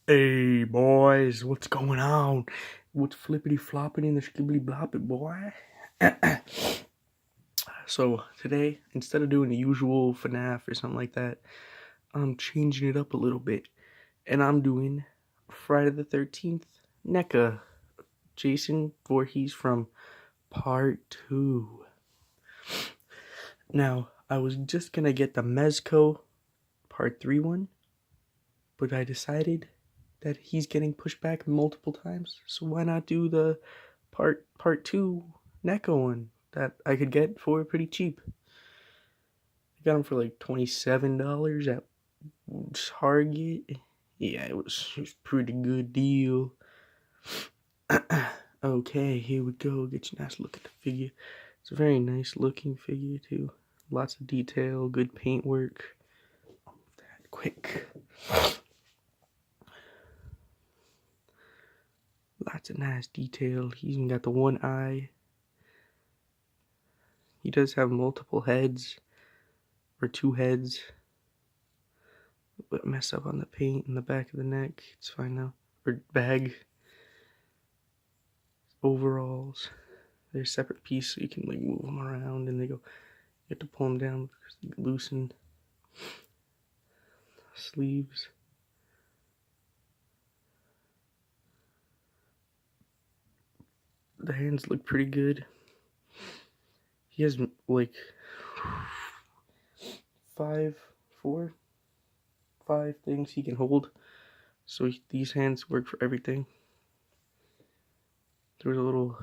Hey boys, what's going on? What's flippity flopping in the skibbity bloppy, boy? So today, instead of doing the usual FNAF or something like that, I'm changing it up a little bit, and I'm doing Friday the 13th Neca, Jason Voorhees from Part 2. Now, I was just gonna get the Mezco Part 3 one, but I decided that he's getting pushed back multiple times, so why not do the part 2 Neca one that I could get for pretty cheap. I got them for like $27 at Target. Yeah, it was a pretty good deal. Okay, here we go. Get you a nice look at the figure. It's a very nice looking figure too. Lots of detail, good paint work. Quick. Lots of nice detail. He's even got the one eye. He does have multiple heads, or two heads. But mess up on the paint in the back of the neck. It's fine now. Or bag. Overalls. They're a separate piece, so you can like move them around, and they go. You have to pull them down because they loosen. Sleeves. The hands look pretty good. He has like five things he can hold. So these hands work for everything. There was a little.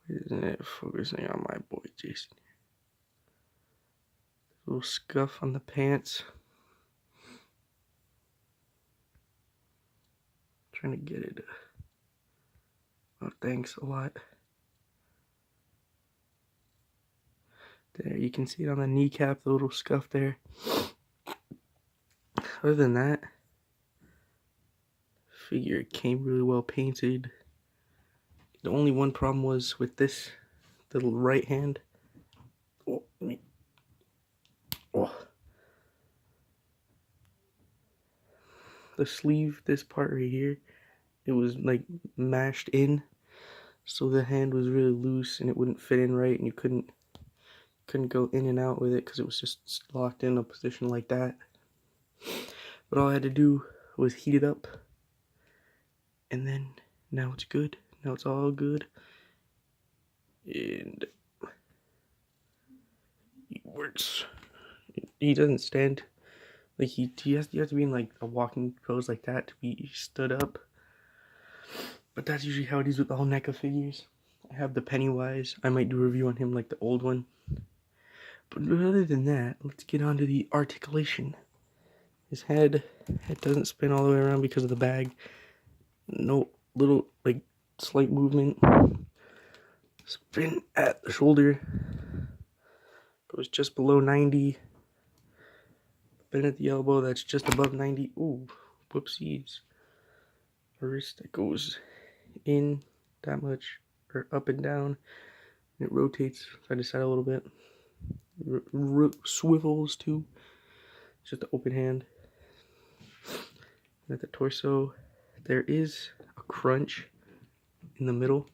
Isn't it focusing on my boy Jason? A little scuff on the pants. Trying to get it. Oh, thanks a lot. There, you can see it on the kneecap, the little scuff there. Other than that, figure came really well painted. The only one problem was with this, the right hand. The sleeve, this part right here, it was like mashed in, so the hand was really loose and it wouldn't fit in right, and you couldn't go in and out with it because it was just locked in a position like that. But all I had to do was heat it up, and then now it's good. Now it's all good, and he works. He doesn't stand like you have to be in like a walking pose like that to be stood up. But that's usually how it is with all Neca figures. I have the Pennywise. I might do a review on him like the old one. But other than that, let's get on to the articulation. His head, it doesn't spin all the way around because of the bag. No little, like, slight movement. Spin at the shoulder. Goes just below 90. Bend at the elbow, that's just above 90. Ooh, whoopsies. Wrist that goes in that much, or up and down. And it rotates side to side a little bit. Swivels too. It's just an open hand. And at the torso, there is a crunch in the middle,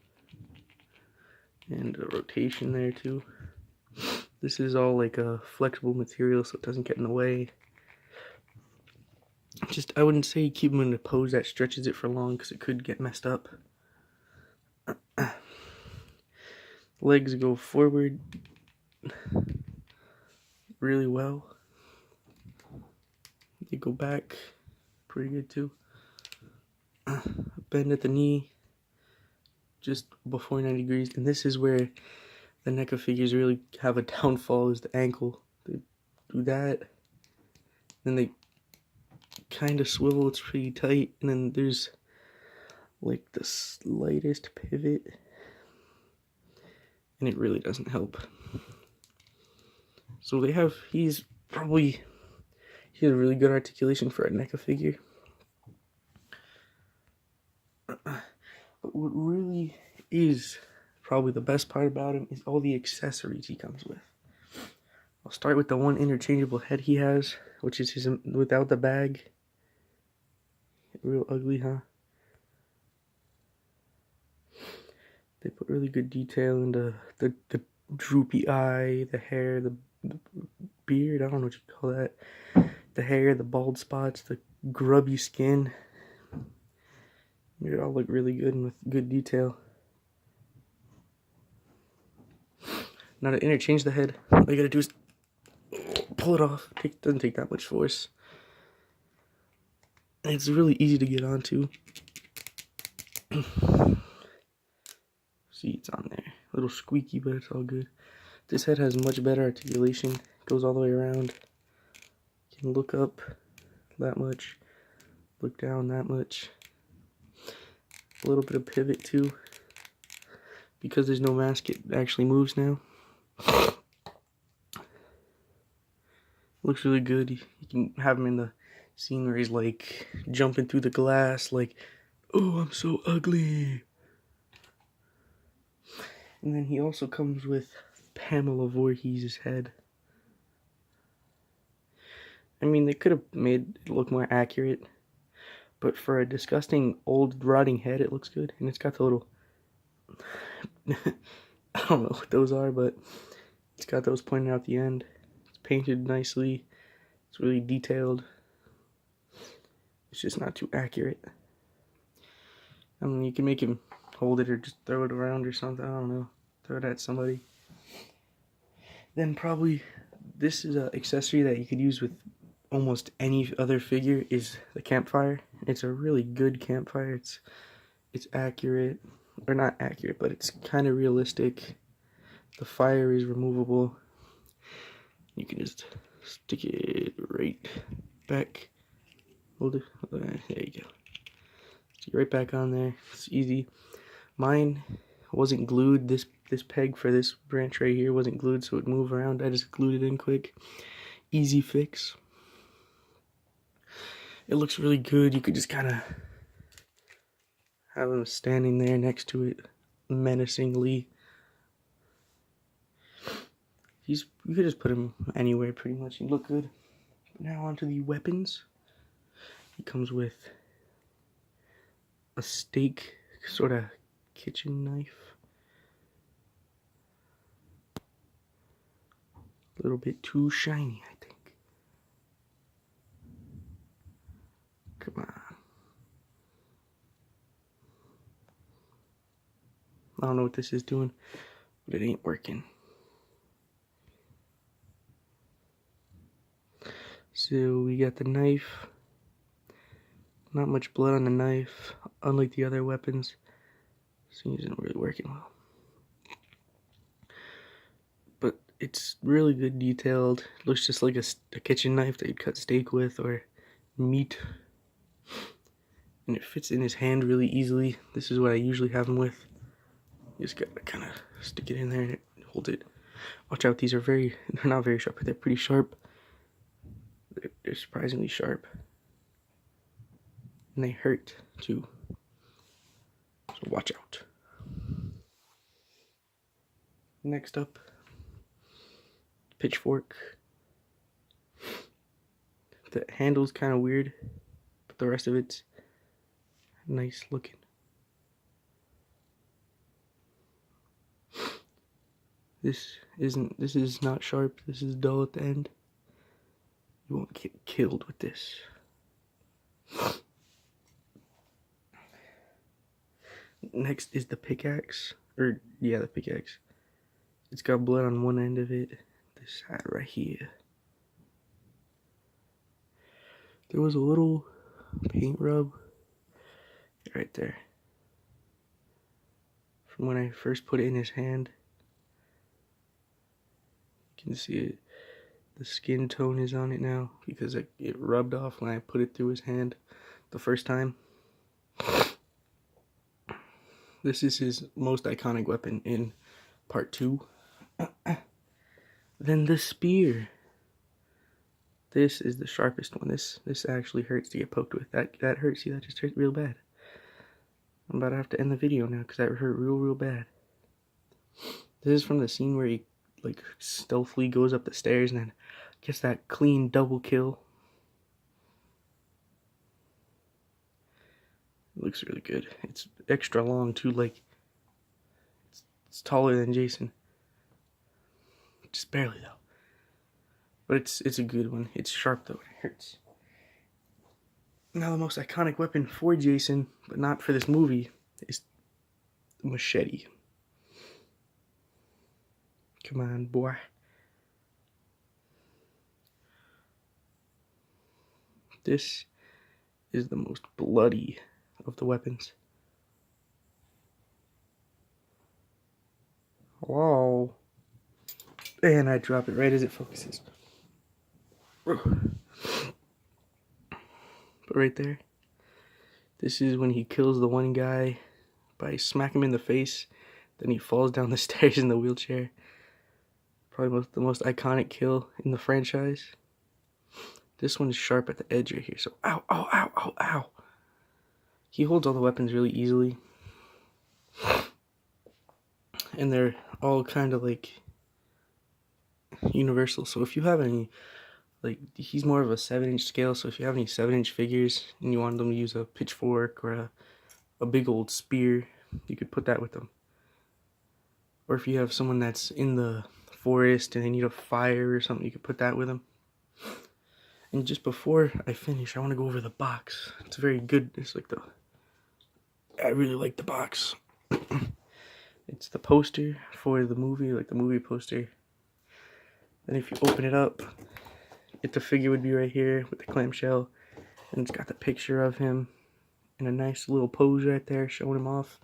and a rotation there too. This is all like a flexible material, so it doesn't get in the way. Just, I wouldn't say keep them in a pose that stretches it for long, because it could get messed up. Legs go forward really well. They go back pretty good too. Bend at the knee just before 90 degrees, and this is where the Neca figures really have a downfall, is the ankle. They do that, then they kind of swivel, it's pretty tight, and then there's like the slightest pivot, and it really doesn't help. So he has a really good articulation for a Neca figure. But what really is probably the best part about him is all the accessories he comes with. I'll start with the one interchangeable head he has, which is his without the bag. Real ugly, huh? They put really good detail into the droopy eye, the hair, the beard, I don't know what you call that. The hair, the bald spots, the grubby skin. It all look really good and with good detail. Now to interchange the head, all you gotta do is pull it off. It doesn't take that much force. And it's really easy to get onto. See, it's on there. A little squeaky, but it's all good. This head has much better articulation. It goes all the way around. You can look up that much. Look down that much. A little bit of pivot too. Because there's no mask, it actually moves now. Looks really good. You can have him in the scene where he's like jumping through the glass, like, oh, I'm so ugly. And then he also comes with Pamela Voorhees' head. I mean, they could have made it look more accurate, but for a disgusting old rotting head, it looks good. And it's got the little, I don't know what those are, but it's got those pointing out the end. It's painted nicely. It's really detailed. It's just not too accurate. I mean, you can make him hold it or just throw it around or something. I don't know. Throw it at somebody. Then probably this is an accessory that you could use with almost any other figure is the campfire. It's a really good campfire. It's accurate, or not accurate, but it's kind of realistic. The fire is removable. You can just stick it right back. Hold it. There you go. Stick it right back on there. It's easy. Mine wasn't glued. This peg for this branch right here wasn't glued, so it would move around. I just glued it in quick. Easy fix. It looks really good. You could just kind of have him standing there next to it menacingly. You could just put him anywhere pretty much. He'd look good. Now onto the weapons. He comes with a steak sort of kitchen knife. A little bit too shiny, I think. Come on. I don't know what this is doing, but it ain't working. So we got the knife. Not much blood on the knife, unlike the other weapons. So it isn't really working well. But it's really good detailed. It looks just like a kitchen knife that you'd cut steak with or meat. And it fits in his hand really easily. This is what I usually have him with. You just gotta kind of stick it in there and hold it. Watch out, they're not very sharp, but they're pretty sharp. They're surprisingly sharp. And they hurt too. So watch out. Next up, pitchfork. The handle's kind of weird, but the rest of it's nice looking. This is not sharp. This is dull at the end. You won't get killed with this. Next is the pickaxe. The pickaxe. It's got blood on one end of it. This side right here. There was a little paint rub right there. From when I first put it in his hand. You can see it. The skin tone is on it now because it rubbed off when I put it through his hand the first time. This is his most iconic weapon in part 2. Then the spear. This is the sharpest one. This actually hurts to get poked with. That hurts. See, that just hurt real bad. I'm about to have to end the video now because that hurt real bad. This is from the scene where he like stealthily goes up the stairs and then gets that clean double kill. looks really good. It's extra long too, like it's taller than Jason. Just barely though. But it's a good one. It's sharp though, it hurts. Now the most iconic weapon for Jason, but not for this movie, is the machete. Come on, boy. This is the most bloody of the weapons. Hello. And I drop it right as it focuses. But right there, this is when he kills the one guy by smacking him in the face. Then he falls down the stairs in the wheelchair. Probably the most iconic kill in the franchise. This one is sharp at the edge right here. So, ow, ow, ow, ow, ow. He holds all the weapons really easily. And they're all kind of like universal. So if you have any, like, he's more of a 7-inch scale. So if you have any 7-inch figures and you want them to use a pitchfork or a big old spear, you could put that with them. Or if you have someone that's in the forest and they need a fire or something, you could put that with them. And just before I finish, I want to go over the box. It's very good. It's like I really like the box. It's the poster for the movie, like the movie poster. Then if you open it up, the figure would be right here with the clamshell. And it's got the picture of him in a nice little pose right there, showing him off.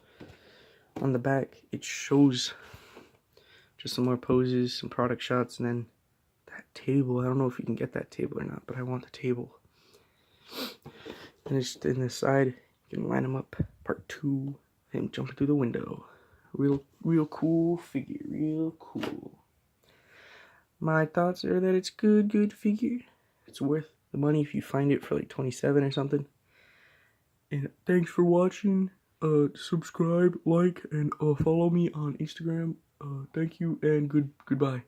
On the back, it shows just some more poses, some product shots, and then that table. I don't know if you can get that table or not, but I want the table. And it's in the side, you can line him up. Part 2, him jumping through the window. Real cool figure, real cool. My thoughts are that it's good figure. It's worth the money if you find it for like $27 or something. And thanks for watching. Subscribe, like, and follow me on Instagram. Thank you and goodbye.